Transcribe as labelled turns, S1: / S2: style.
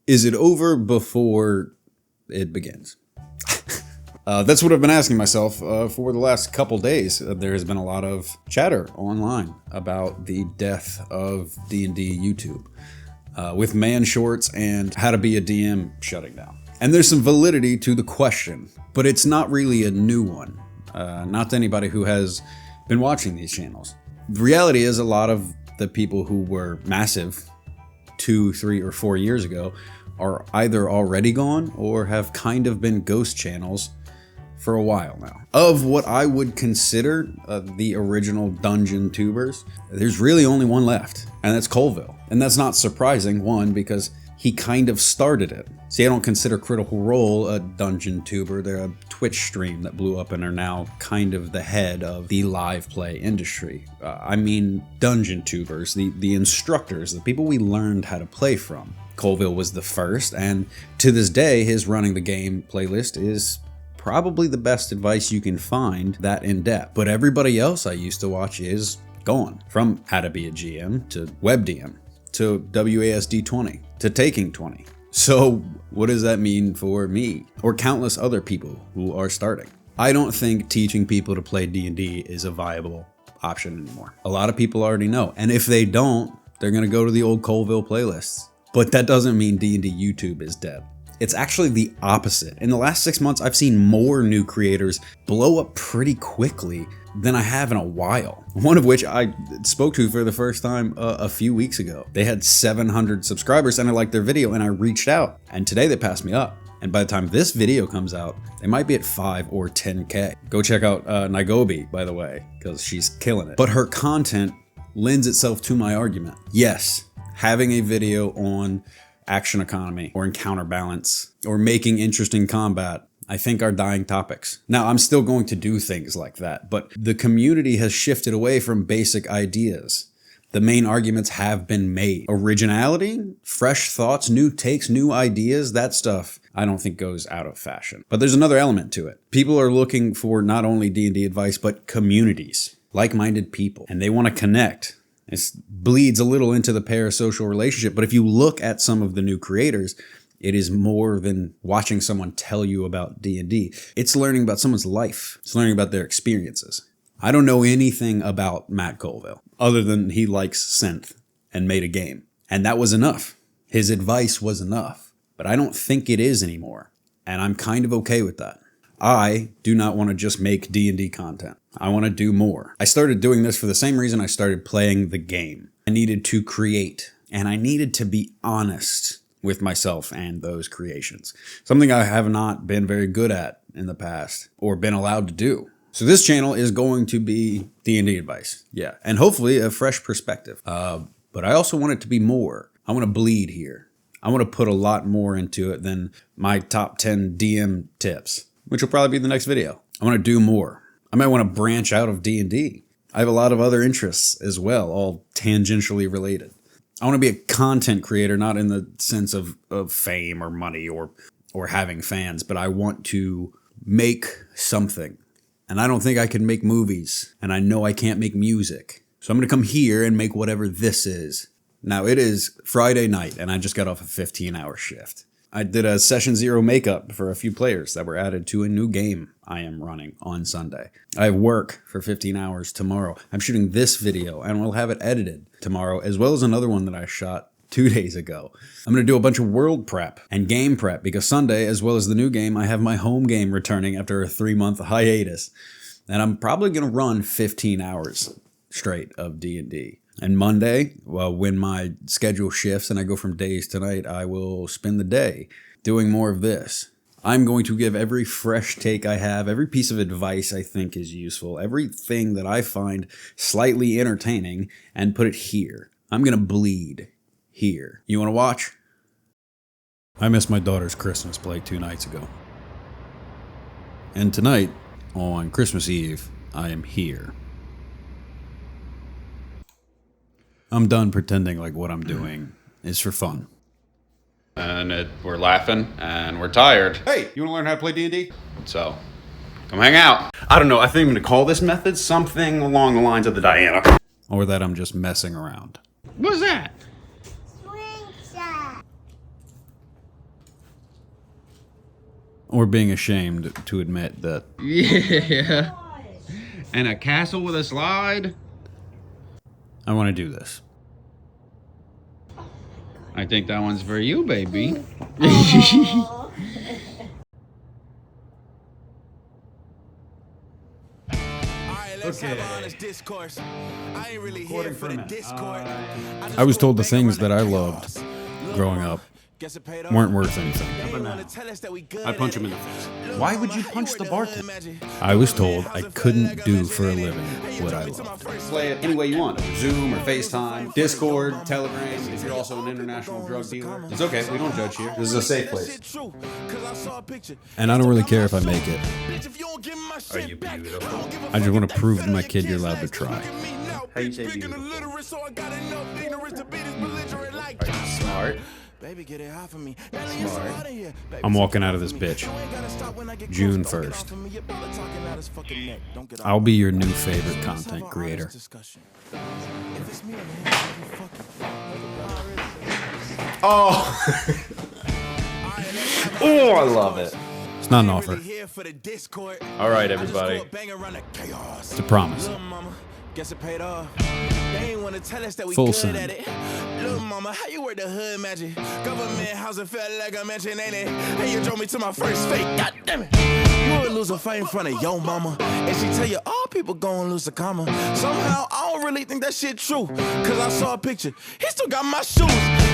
S1: Is it over before it begins? That's what I've been asking myself for the last couple days. There has been a lot of chatter online about the death of D&D YouTube, with man shorts and how to be a DM shutting down. And there's some validity to the question, but it's not really a new one. Not to anybody who has been watching these channels. The reality is a lot of the people who were massive 2, 3, or 4 years ago are either already gone or have kind of been ghost channels for a while now. Of what I would consider the original dungeon tubers, there's really only one left, and that's Colville. And that's not surprising, one, because he kind of started it. See, I don't consider Critical Role a dungeon tuber. They're a Twitch stream that blew up and are now kind of the head of the live play industry. I mean dungeon tubers, the instructors, the people we learned how to play from. Colville was the first, and to this day, his running the game playlist is probably the best advice you can find that in depth. But everybody else I used to watch is gone. From How to Be a GM to WebDM to WASD 20 to Taking 20. So what does that mean for me or countless other people who are starting? I don't think teaching people to play D&D is a viable option anymore. A lot of people already know, and if they don't, they're gonna go to the old Colville playlists. But that doesn't mean D&D YouTube is dead. It's actually the opposite. In the last 6 months, I've seen more new creators blow up pretty quickly than I have in a while. One of which I spoke to for the first time a few weeks ago. They had 700 subscribers and I liked their video and I reached out. And today they passed me up. And by the time this video comes out, they might be at 5 or 10K. Go check out Naigobi, by the way, because she's killing it. But her content lends itself to my argument. Yes, having a video on action economy or encounter balance or making interesting combat, I think are dying topics. Now, I'm still going to do things like that, but the community has shifted away from basic ideas. The main arguments have been made. Originality, fresh thoughts, new takes, new ideas, that stuff I don't think goes out of fashion. But there's another element to it. People are looking for not only D&D advice, but communities, like-minded people, and they want to connect. It bleeds a little into the parasocial relationship, but if you look at some of the new creators, it is more than watching someone tell you about D&D. It's learning about someone's life. It's learning about their experiences. I don't know anything about Matt Colville, other than he likes synth and made a game. And that was enough. His advice was enough. But I don't think it is anymore. And I'm kind of okay with that. I do not want to just make D&D content. I want to do more. I started doing this for the same reason I started playing the game. I needed to create, and I needed to be honest with myself and those creations. Something I have not been very good at in the past, or been allowed to do. So this channel is going to be D&D advice. Yeah, and hopefully a fresh perspective. But I also want it to be more. I want to bleed here. I want to put a lot more into it than my top 10 DM tips, which will probably be the next video. I want to do more. I might want to branch out of D&D. I have a lot of other interests as well, all tangentially related. I want to be a content creator, not in the sense of fame or money or having fans, but I want to make something. And I don't think I can make movies, and I know I can't make music. So I'm going to come here and make whatever this is. Now, it is Friday night, and I just got off a 15-hour shift. I did a session 0 makeup for a few players that were added to a new game I am running on Sunday. I have work for 15 hours tomorrow. I'm shooting this video and we'll have it edited tomorrow, as well as another one that I shot 2 days ago. I'm going to do a bunch of world prep and game prep because Sunday, as well as the new game, I have my home game returning after a 3-month hiatus. And I'm probably going to run 15 hours straight of D&D. And Monday, well, when my schedule shifts and I go from days to night, I will spend the day doing more of this. I'm going to give every fresh take I have, every piece of advice I think is useful, everything that I find slightly entertaining, and put it here. I'm going to bleed here. You want to watch? I missed my daughter's Christmas play 2 nights ago. And tonight, on Christmas Eve, I am here. I'm done pretending like what I'm doing is for fun.
S2: And we're laughing, and we're tired.
S1: Hey, you want to learn how to play D&D?
S2: So, come hang out.
S1: I don't know, I think I'm going to call this method something along the lines of the Diana. Or that I'm just messing around.
S2: What's that?
S3: Swing shot.
S1: Or being ashamed to admit that.
S2: Yeah. And a castle with a slide.
S1: I want to do this.
S2: I think that one's for you, baby.
S1: Okay. I was told the things that I loved growing up weren't worth anything.
S2: I punch him in the face. Why would you punch the bartender?
S1: I was told I couldn't do for a living what I loved.
S2: Play it any way you want. Over Zoom or FaceTime, Discord, Telegram. If you're also an international drug dealer, it's okay. We don't judge here. This is a safe place.
S1: And I don't really care if I make it.
S2: Are you beautiful?
S1: I just want to prove to my kid you're allowed to try.
S2: How you say beautiful? Are you smart? Smart.
S1: I'm walking out of this bitch. June 1st. I'll be your new favorite content creator.
S2: Oh. Oh, I love it.
S1: It's not an offer.
S2: All right, everybody.
S1: It's a promise.
S3: Guess it paid off. They ain't wanna tell us that we
S1: Full
S3: good
S1: send.
S3: at it. Little mama, how you work the hood magic? Government housing felt like a mansion, ain't it? Hey, you drove me to my first fake. God damn it. You would lose a fight in front of your mama, and she tell you all people gon' lose a comma. Somehow I don't really think that shit true, cause I saw a picture. He still got my shoes.